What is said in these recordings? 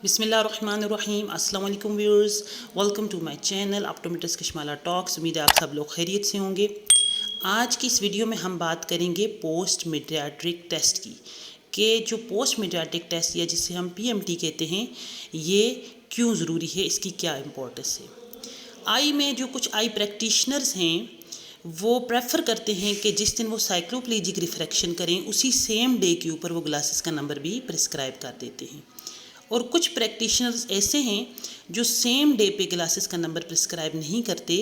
बिस्मिल्लाहिर्रहमानिर्रहीम। अस्सलाम वालेकुम viewers, welcome to my channel optometrist Kashmala talks. उम्मीद है आप सब लोग खैरियत से होंगे। आज की इस वीडियो में हम बात करेंगे पोस्ट मीडियाट्रिक टेस्ट की, कि जो पोस्ट मीडियाट्रिक टेस्ट या जिसे हम पीएमटी कहते हैं, ये क्यों ज़रूरी है, इसकी क्या इम्पोर्टेंस है। आई में जो कुछ आई प्रैक्टिशनर्स हैं वो प्रेफर करते हैं कि जिस दिन वो साइक्लोप्लेजिक रिफ्रैक्शन करें उसी सेम डे के ऊपर वो ग्लासेस का नंबर भी प्रिस्क्राइब कर देते हैं। और कुछ प्रैक्टिशनर्स ऐसे हैं जो सेम डे पे ग्लासेस का नंबर प्रिस्क्राइब नहीं करते,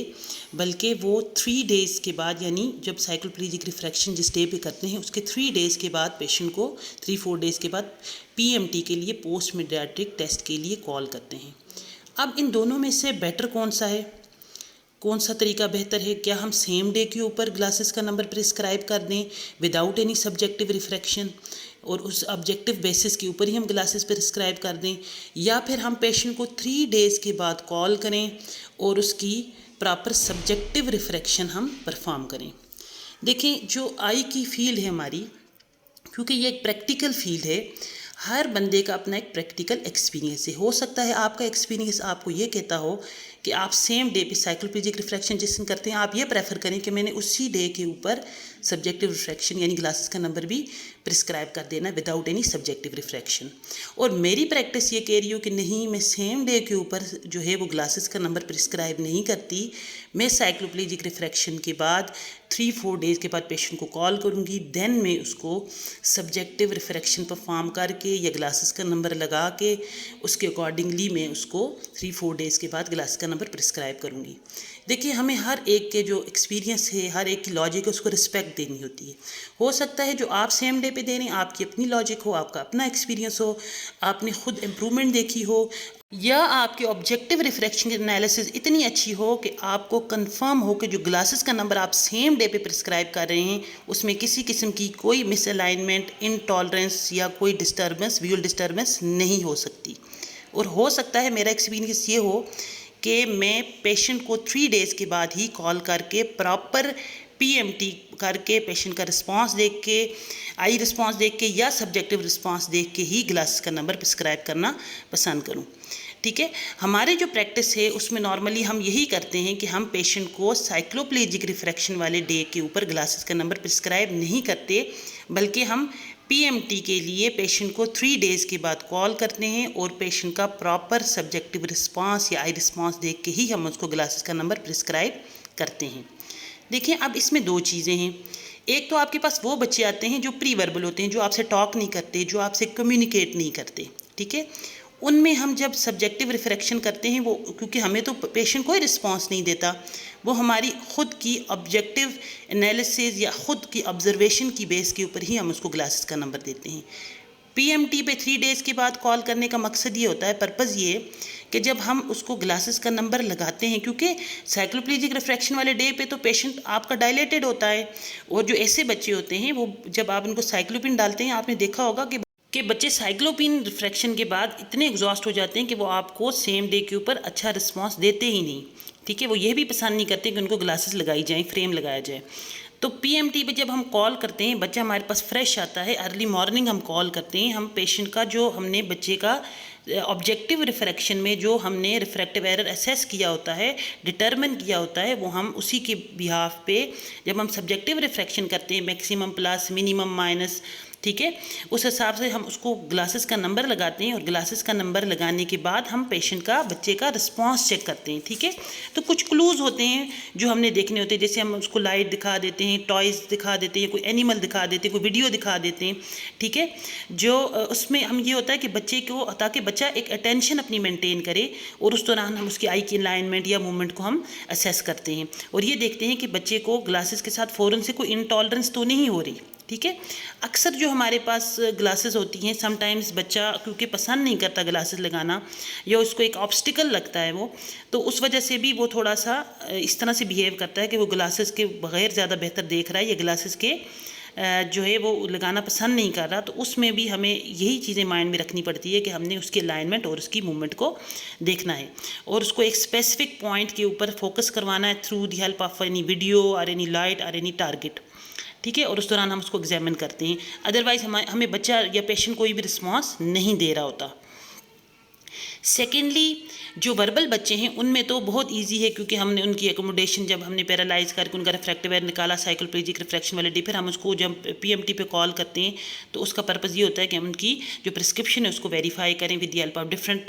बल्कि वो 3 डेज़ के बाद, यानी जब साइक्लोप्लेजिक रिफ्रैक्शन जिस डे पे करते हैं उसके 3 डेज़ के बाद पेशेंट को 3-4 डेज़ के बाद पीएमटी के लिए, पोस्ट मीडियाट्रिक टेस्ट के लिए कॉल करते हैं। अब इन दोनों में से बेटर कौन सा है, कौन सा तरीका बेहतर है? क्या हम सेम डे के ऊपर ग्लासेस का नंबर प्रिस्क्राइब कर दें विदाउट एनी सब्जेक्टिव रिफ्रैक्शन और उस ऑब्जेक्टिव बेसिस के ऊपर ही हम ग्लासेस प्रिस्क्राइब कर दें, या फिर हम पेशेंट को 3 डेज़ के बाद कॉल करें और उसकी प्रॉपर सब्जेक्टिव रिफ्रैक्शन हम परफॉर्म करें। देखें, जो आई की फील्ड है हमारी, क्योंकि ये एक प्रैक्टिकल फील्ड है, हर बंदे का अपना एक प्रैक्टिकल एक्सपीरियंस है। हो सकता है आपका एक्सपीरियंस आपको ये कहता हो कि आप सेम डे पे साइक्लोप्लेजिक रिफ्रैक्शन जिस दिन करते हैं आप ये प्रेफर करें कि मैंने उसी डे के ऊपर सब्जेक्टिव रिफ्रैक्शन यानी ग्लासेस का नंबर भी प्रिस्क्राइब कर देना विदाउट एनी सब्जेक्टिव रिफ्रैक्शन। और मेरी प्रैक्टिस ये कह रही हो कि नहीं, मैं सेम डे के ऊपर जो है वो ग्लासेस का नंबर प्रिस्क्राइब नहीं करती, मैं साइक्लोप्लेजिक रिफ्रैक्शन के बाद 3-4 डेज़ के बाद पेशेंट को कॉल करूँगी, देन मैं उसको सब्जेक्टिव रिफ्रैक्शन परफॉर्म करके या ग्लासेस का नंबर लगा के उसके अकॉर्डिंगली मैं उसको 3-4 डेज़ के बाद ग्लास का नंबर प्रिस्क्राइब करूँगी। देखिए, हमें हर एक के जो एक्सपीरियंस है, हर एक की लॉजिक है, उसको रिस्पेक्ट देनी होती है। हो सकता है जो आप सेम डे पे दे रहे हैं आपकी अपनी लॉजिक हो, आपका अपना एक्सपीरियंस हो, आपने खुद इम्प्रूवमेंट देखी हो, या आपकी ऑब्जेक्टिव रिफ्रैक्शन की एनालिसिस इतनी अच्छी हो कि आपको कंफर्म हो कि जो ग्लासेस का नंबर आप सेम डे पे प्रिस्क्राइब कर रहे हैं उसमें किसी किस्म की कोई मिसअलाइनमेंट, इनटॉलरेंस या कोई डिस्टर्बेंस, विजुअल डिस्टर्बेंस नहीं हो सकती। और हो सकता है मेरा एक्सपीरियंस ये हो कि मैं पेशेंट को 3 डेज़ के बाद ही कॉल करके प्रॉपर पीएमटी करके पेशेंट का रिस्पांस देख के, आई रिस्पांस देख के या सब्जेक्टिव रिस्पांस देख के ही ग्लासेस का नंबर प्रिस्क्राइब करना पसंद करूं। ठीक है, हमारी जो प्रैक्टिस है उसमें नॉर्मली हम यही करते हैं कि हम पेशेंट को साइक्लोप्लेजिक रिफ्रैक्शन वाले डे के ऊपर ग्लासेस का नंबर प्रिस्क्राइब नहीं करते, बल्कि हम पीएमटी के लिए पेशेंट को 3 डेज़ के बाद कॉल करते हैं और पेशेंट का प्रॉपर सब्जेक्टिव रिस्पांस या आई रिस्पांस देख के ही हम उसको ग्लासेस का नंबर प्रिस्क्राइब करते हैं। देखिए, अब इसमें 2 चीज़ें हैं। एक तो आपके पास वो बच्चे आते हैं जो प्री वर्बल होते हैं, जो आपसे टॉक नहीं करते, जो आपसे कम्युनिकेट नहीं करते। ठीक है, उनमें हम जब सब्जेक्टिव रिफ्रैक्शन करते हैं, वो क्योंकि हमें तो पेशेंट कोई रिस्पांस नहीं देता, वो हमारी ख़ुद की ऑब्जेक्टिव एनालिसिस या ख़ुद की ऑब्जर्वेशन की बेस के ऊपर ही हम उसको ग्लासेस का नंबर देते हैं। पीएमटी पे 3 डेज़ के बाद कॉल करने का मकसद ये होता है, पर्पज़ ये कि जब हम उसको ग्लासेस का नंबर लगाते हैं, क्योंकि साइक्लोप्लेजिक रिफ्रैक्शन वाले डे पे तो पेशेंट आपका डायलेटेड होता है, और जो ऐसे बच्चे होते हैं वो जब आप उनको साइक्लोपिन डालते हैं, आपने देखा होगा कि बच्चे साइक्लोपिन रिफ्रैक्शन के बाद इतने एग्जॉस्ट हो जाते हैं कि वो आपको सेम डे के ऊपर अच्छा रिस्पॉन्स देते ही नहीं। ठीक है, वो ये भी पसंद नहीं करते कि उनको ग्लासेस लगाई जाएँ, फ्रेम लगाया जाए। तो पीएमटी पे जब हम कॉल करते हैं, बच्चा हमारे पास फ्रेश आता है, अर्ली मॉर्निंग हम कॉल करते हैं, हम पेशेंट का जो हमने बच्चे का ऑब्जेक्टिव रिफ्रैक्शन में जो हमने रिफ्रैक्टिव एरर असेस किया होता है, डिटरमिन किया होता है, वो हम उसी के बिहाफ पे जब हम सब्जेक्टिव रिफ्रैक्शन करते हैं, मैक्सिमम प्लस, मिनिमम माइनस, ठीक है, उस हिसाब से हम उसको ग्लासेस का नंबर लगाते हैं। और ग्लासेस का नंबर लगाने के बाद हम पेशेंट का, बच्चे का रिस्पांस चेक करते हैं। ठीक है, तो कुछ क्लूज़ होते हैं जो हमने देखने होते हैं, जैसे हम उसको लाइट दिखा देते हैं, टॉयज़ दिखा देते हैं, कोई एनिमल दिखा देते हैं, कोई वीडियो दिखा देते हैं। ठीक है, जो उसमें हम ये होता है कि बच्चे को, ताकि बच्चा एक अटेंशन अपनी मेंटेन करे, और उस दौरान हम उसकी आई की अलाइनमेंट या मूवमेंट को हम असेस करते हैं और ये देखते हैं कि बच्चे को ग्लासेस के साथ फ़ौरन से कोई इनटॉलरेंस तो नहीं हो रही। ठीक है, अक्सर जो हमारे पास ग्लासेस होती हैं, समटाइम्स बच्चा क्योंकि पसंद नहीं करता ग्लासेस लगाना या उसको एक ऑब्स्टिकल लगता है वो, तो उस वजह से भी वो थोड़ा सा इस तरह से बिहेव करता है कि वो ग्लासेस के बग़ैर ज़्यादा बेहतर देख रहा है या ग्लासेस के जो है वो लगाना पसंद नहीं कर रहा। तो उसमें भी हमें यही चीज़ें माइंड में रखनी पड़ती है कि हमने उसकी अलाइनमेंट और उसकी मूवमेंट को देखना है और उसको एक स्पेसिफिक पॉइंट के ऊपर फोकस करवाना है through the help of any video और एनी लाइट और एनी टारगेट। ठीक है, और उस दौरान हम उसको एग्जामिन करते हैं। अदरवाइज़ हमें बच्चा या पेशेंट कोई भी रिस्पॉन्स नहीं दे रहा होता। सेकेंडली जो वर्बल बच्चे हैं उनमें तो बहुत इजी है, क्योंकि हमने उनकी एकोमोडेशन जब हमने पैरालाइज करके उनका रिफ्रैक्टिव एरर निकाला साइक्लोपेजिक रिफ्रैक्शन वाले डी, फिर हम उसको जब पीएमटी पे कॉल करते हैं तो उसका पर्पज़ ये होता है कि हम उनकी जो प्रिस्क्रिप्शन है उसको वेरीफाई करें with the help of different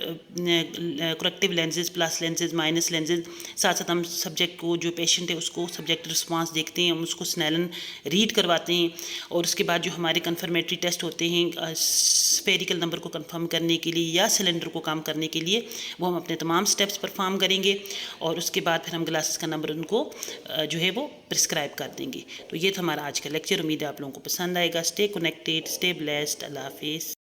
corrective lenses, plus lenses, minus lenses. साथ साथ हम सब्जेक्ट को, जो पेशेंट है उसको सब्जेक्ट रिस्पॉन्स देखते हैं, हम उसको स्नेलन रीड करवाते हैं, और उसके बाद जो हमारे कन्फर्मेटरी टेस्ट होते हैं स्फेरिकल नंबर को कंफर्म करने के लिए या सिलेंडर को काम करने के लिए, वो हम अपने तमाम स्टेप्स परफॉर्म करेंगे, और उसके बाद फिर हम ग्लासेस का नंबर उनको जो है वो प्रिस्क्राइब कर देंगे। तो ये था हमारा आज का लेक्चर। उम्मीद है आप लोगों को पसंद आएगा। Stay connected, stay blessed. अल्लाह हाफिज़।